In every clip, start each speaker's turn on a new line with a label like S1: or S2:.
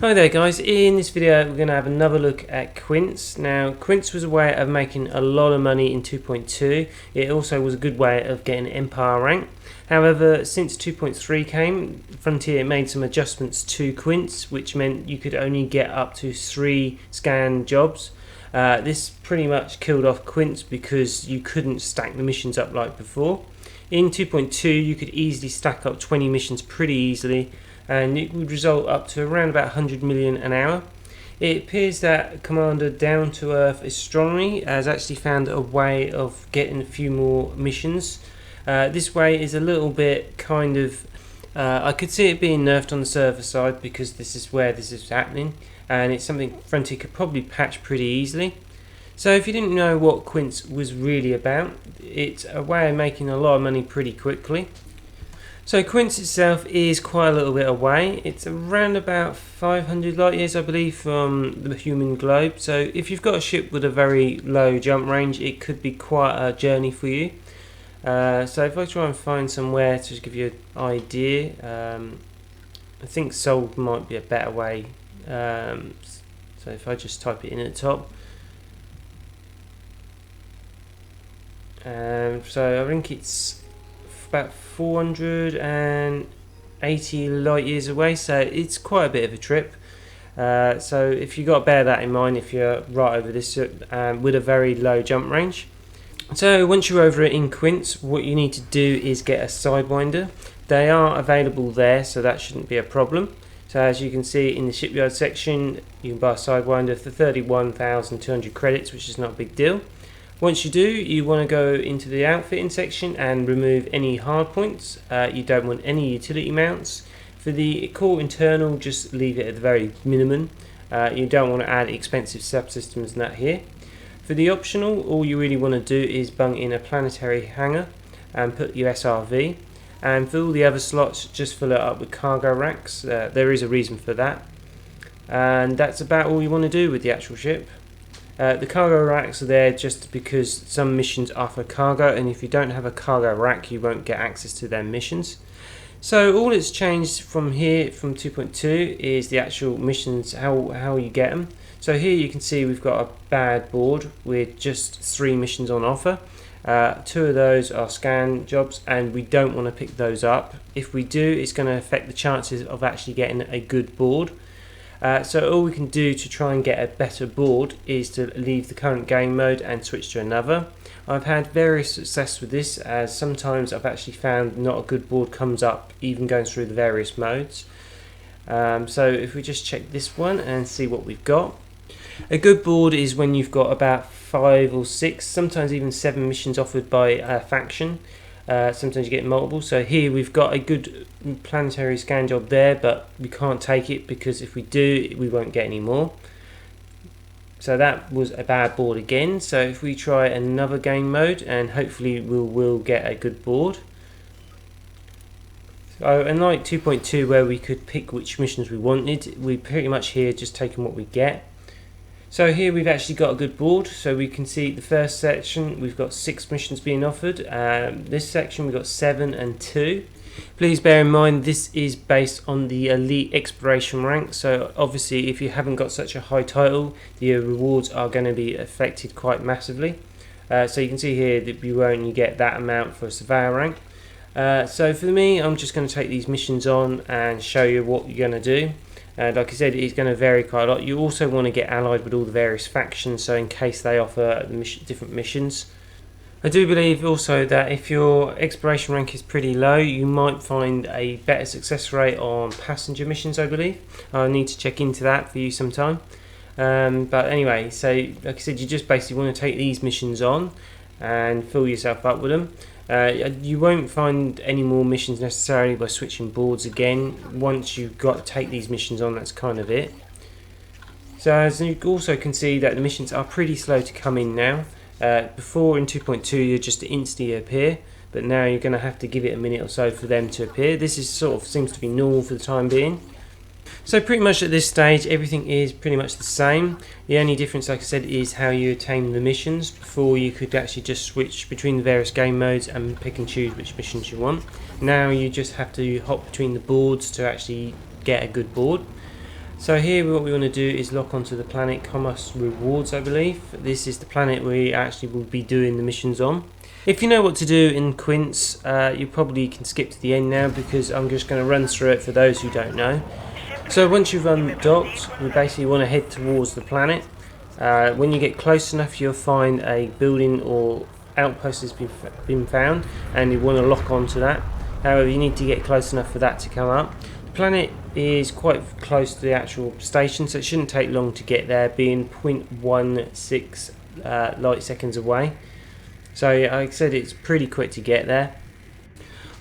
S1: Hi there guys, in this video we're going to have another look at Quince. Now Quince was a way of making a lot of money in 2.2. It also was a good way of getting Empire rank. However, since 2.3 came, Frontier made some adjustments to Quince, which meant you could only get up to 3 scan jobs. This pretty much killed off Quince because you couldn't stack the missions up like before. In 2.2 you could easily stack up 20 missions pretty easily, and it would result up to around about 100 million an hour. It appears that Commander Down to Earth Astronomy has actually found a way of getting a few more missions. This way is a little bit I could see it being nerfed on the server side because this is where this is happening, and it's something Frontier could probably patch pretty easily. So if you didn't know what Quince was really about, it's a way of making a lot of money pretty quickly. So Quince itself is quite a little bit away. It's around about 500 light years, I believe, from the human globe. So if you've got a ship with a very low jump range, it could be quite a journey for you. So if I try and find somewhere to give you an idea, I think Seoul might be a better way. So if I just type it in at the top. So I think it's about 480 light years away, so it's quite a bit of a trip. So if you've got to bear that in mind if you're right over this with a very low jump range. So once you're over it in Quince, what you need to do is get a Sidewinder. They are available there, so that shouldn't be a problem. So as you can see in the shipyard section, you can buy a Sidewinder for 31,200 credits, which is not a big deal. Once you do, you want to go into the outfitting section and remove any hard points. You don't want any utility mounts. For the core internal, just leave it at the very minimum. You don't want to add expensive subsystems and that here. For the optional, all you really want to do is bung in a planetary hangar and put your SRV. And for all the other slots, just fill it up with cargo racks. There is a reason for that. And that's about all you want to do with the actual ship. The cargo racks are there just because some missions offer cargo, and if you don't have a cargo rack you won't get access to their missions. So all that's changed from here, from 2.2, is the actual missions, how you get them. So here you can see we've got a bad board with just 3 missions on offer. 2 of those are scan jobs, and we don't want to pick those up. If we do, it's going to affect the chances of actually getting a good board. So all we can do to try and get a better board is to leave the current game mode and switch to another. I've had various success with this, as sometimes I've actually found not a good board comes up even going through the various modes. So if we just check this one and see what we've got. A good board is when you've got about 5 or 6, sometimes even 7 missions offered by a faction. Sometimes you get multiple. So here we've got a good planetary scan job there, but we can't take it because if we do, we won't get any more. So that was a bad board again. So if we try another game mode, and hopefully we'll get a good board. So unlike 2.2 where we could pick which missions we wanted, we pretty much here just taking what we get. So here we've actually got a good board, so we can see the first section we've got 6 missions being offered. This section we've got 7 and 2. Please bear in mind this is based on the elite exploration rank, so obviously if you haven't got such a high title, the rewards are going to be affected quite massively. So you can see here that you only get that amount for a surveyor rank. So for me, I'm just going to take these missions on and show you what you're going to do. Like I said, it's going to vary quite a lot. You also want to get allied with all the various factions, so in case they offer different missions. I do believe also that if your exploration rank is pretty low, you might find a better success rate on passenger missions, I believe. I'll need to check into that for you sometime. But anyway, so like I said, you just basically want to take these missions on and fill yourself up with them. You won't find any more missions necessarily by switching boards again. Once you've got to take these missions on, that's kind of it. So as you also can see that the missions are pretty slow to come in now. Before in 2.2 you just instantly appear, but now you're going to have to give it a minute or so for them to appear. This is seems to be normal for the time being. So pretty much at this stage everything is pretty much the same. The only difference, like I said, is how you attain the missions. Before you could actually just switch between the various game modes and pick and choose which missions you want. Now you just have to hop between the boards to actually get a good board. So here what we want to do is lock onto the planet Commerce Rewards, I believe. This is the planet we actually will be doing the missions on. If you know what to do in Quince, you probably can skip to the end now because I'm just going to run through it for those who don't know. So once you've undocked, we basically want to head towards the planet. When you get close enough, you'll find a building or outpost has been found, and you want to lock onto that. However, you need to get close enough for that to come up. The planet is quite close to the actual station, so it shouldn't take long to get there, being 0.16 light seconds away. So like I said, it's pretty quick to get there.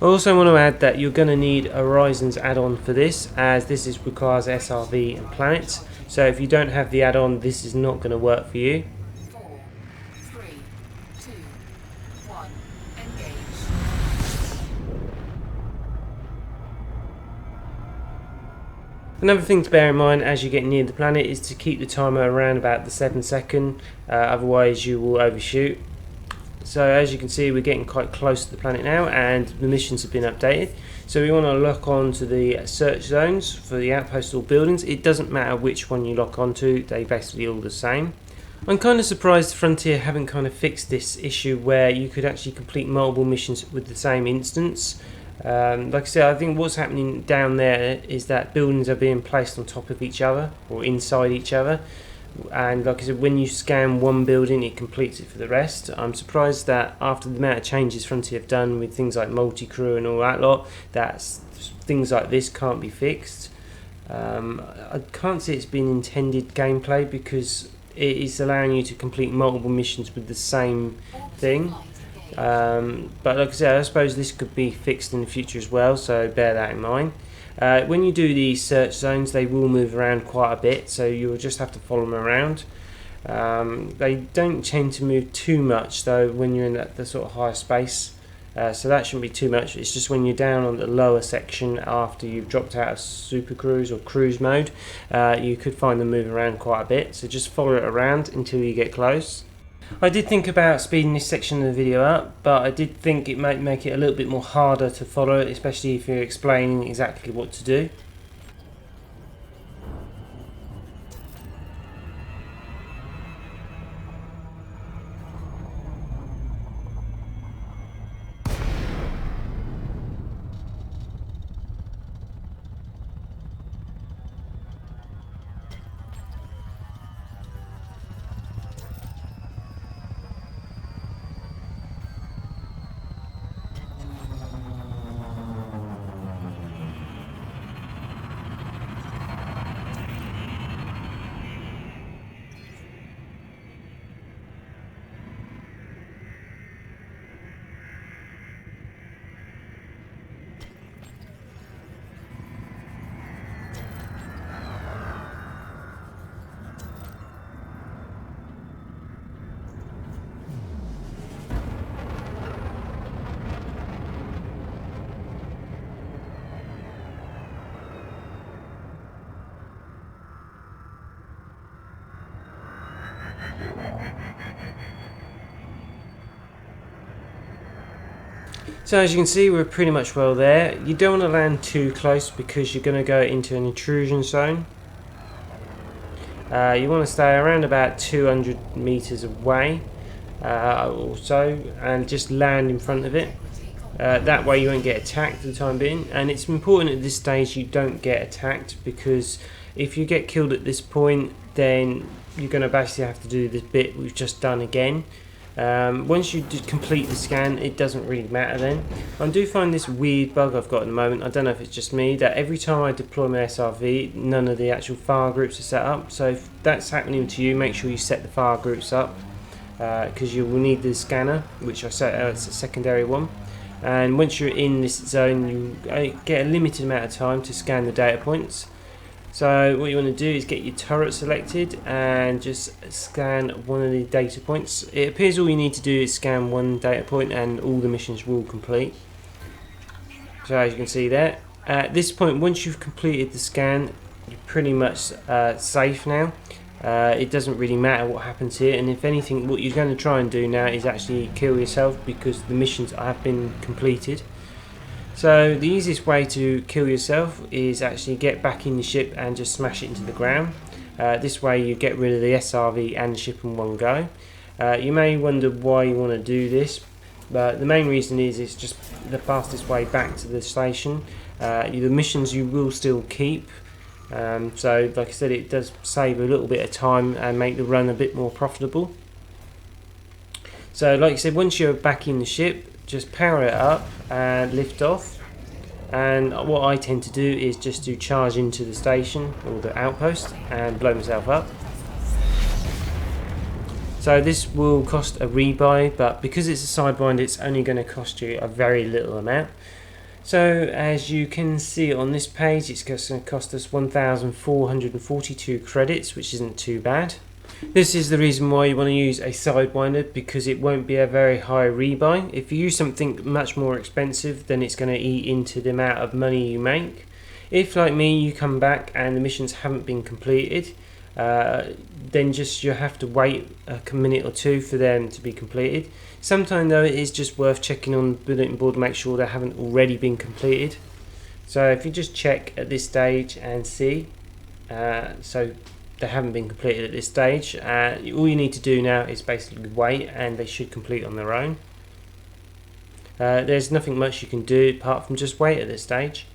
S1: I also want to add that you're going to need a Horizons add-on for this, as this requires SRV and planets. So if you don't have the add-on, this is not going to work for you.
S2: 4, 3, 2, 1, engage.
S1: Another thing to bear in mind as you get near the planet is to keep the timer around about the 7-second, otherwise you will overshoot. So as you can see, we're getting quite close to the planet now, and the missions have been updated. So we want to lock on to the search zones for the outposts or buildings. It doesn't matter which one you lock onto, they basically all the same. I'm kind of surprised Frontier haven't kind of fixed this issue where you could actually complete multiple missions with the same instance. Like I said, I think what's happening down there is that buildings are being placed on top of each other or inside each other. And like I said, when you scan one building, it completes it for the rest. I'm surprised that after the amount of changes Frontier have done with things like multi-crew and all that lot, that things like this can't be fixed. I can't see it's been intended gameplay because it is allowing you to complete multiple missions with the same thing. But like I said, I suppose this could be fixed in the future as well, so bear that in mind. When you do the search zones, they will move around quite a bit, so you'll just have to follow them around. They don't tend to move too much though when you're in the sort of higher space, so that shouldn't be too much. It's just when you're down on the lower section after you've dropped out of super cruise or cruise mode, you could find them move around quite a bit, so just follow it around until you get close. I did think about speeding this section of the video up, but I did think it might make it a little bit more harder to follow, especially if you're explaining exactly what to do. So as you can see, we're pretty much well there. You don't want to land too close because you're going to go into an intrusion zone. You want to stay around about 200 meters away or so, and just land in front of it. That way you won't get attacked for the time being, and it's important at this stage you don't get attacked, because if you get killed at this point, then you're going to basically have to do this bit we've just done again. Once you complete the scan, it doesn't really matter then. I do find this weird bug I've got at the moment, I don't know if it's just me, that every time I deploy my SRV, none of the actual fire groups are set up. So if that's happening to you, make sure you set the fire groups up, because you will need the scanner, which I set out as a secondary one. And once you're in this zone, you get a limited amount of time to scan the data points. So what you want to do is get your turret selected and just scan one of the data points. It appears all you need to do is scan one data point and all the missions will complete. So as you can see there, at this point, once you've completed the scan, you're pretty much safe now. It doesn't really matter what happens here, and if anything, what you're going to try and do now is actually kill yourself, because the missions have been completed. So the easiest way to kill yourself is actually get back in the ship and just smash it into the ground. This way you get rid of the SRV and the ship in one go. You may wonder why you want to do this, but the main reason is it's just the fastest way back to the station. The missions you will still keep, so like I said, it does save a little bit of time and make the run a bit more profitable. So like I said, once you're back in the ship, just power it up and lift off. And what I tend to do is just to charge into the station or the outpost and blow myself up. So this will cost a rebuy, but because it's a sidewinder, it's only going to cost you a very little amount. So as you can see on this page, it's going to cost us 1,442 credits, which isn't too bad. This is the reason why you want to use a sidewinder, because it won't be a very high rebuy. If you use something much more expensive, then it's going to eat into the amount of money you make. If, like me, you come back and the missions haven't been completed, then just you have to wait a minute or two for them to be completed. Sometimes though, it is just worth checking on the bulletin board to make sure they haven't already been completed. So if you just check at this stage and see, so they haven't been completed at this stage, all you need to do now is basically wait, and they should complete on their own. There's nothing much you can do apart from just wait at this stage.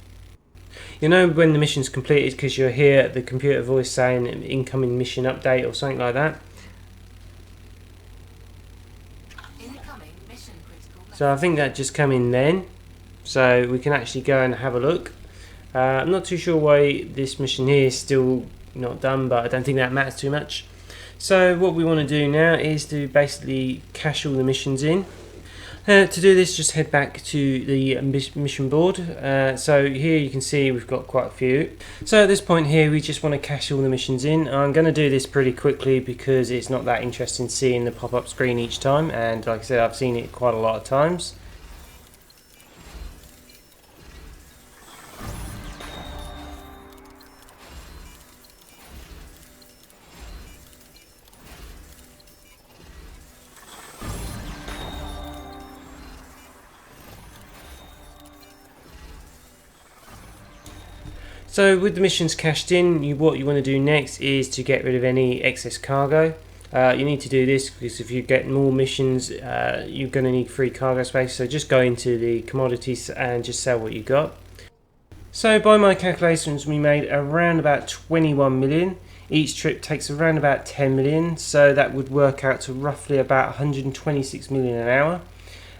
S1: You know when the mission's completed because you'll hear the computer voice saying incoming mission update or something like that.
S2: Incoming mission critical.
S1: So I think that just come in then, so we can actually go and have a look. I'm not too sure why this mission here is still not done, but I don't think that matters too much. So what we want to do now is to basically cache all the missions in. To do this, just head back to the mission board. So here you can see we've got quite a few. So at this point here, we just want to cache all the missions in. I'm going to do this pretty quickly because it's not that interesting seeing the pop-up screen each time, and like I said, I've seen it quite a lot of times. So with the missions cached in, what you want to do next is to get rid of any excess cargo. You need to do this because if you get more missions, you're going to need free cargo space. So just go into the commodities and just sell what you got. So by my calculations, we made around about 21 million. Each trip takes around about 10 million, so that would work out to roughly about 126 million an hour.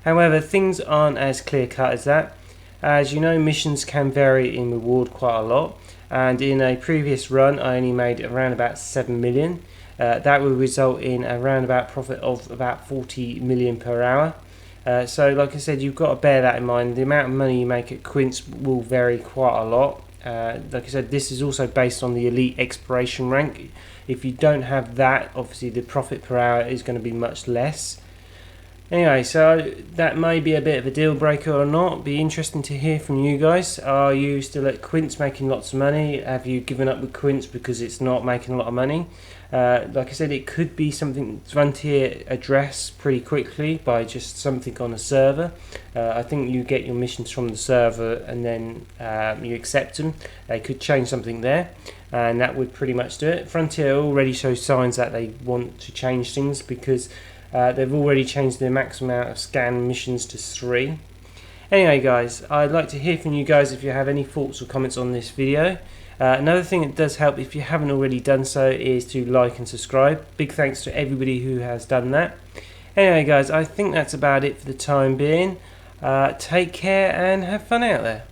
S1: However, things aren't as clear cut as that. As you know, missions can vary in reward quite a lot, and in a previous run I only made around about 7 million. That would result in a roundabout profit of about 40 million per hour. So like I said, you've got to bear that in mind. The amount of money you make at Quince will vary quite a lot. Like I said, this is also based on the elite exploration rank. If you don't have that, obviously the profit per hour is going to be much less. Anyway, so that may be a bit of a deal breaker or not. Be interesting to hear from you guys. Are you still at Quince making lots of money? Have you given up with Quince because it's not making a lot of money? Like I said, it could be something Frontier address pretty quickly by just something on a server. I think you get your missions from the server and then you accept them. They could change something there, and that would pretty much do it. Frontier already shows signs that they want to change things because they've already changed the max amount of scan missions to 3. Anyway guys, I'd like to hear from you guys if you have any thoughts or comments on this video. Another thing that does help if you haven't already done so is to like and subscribe. Big thanks to everybody who has done that. Anyway guys, I think that's about it for the time being. Take care and have fun out there.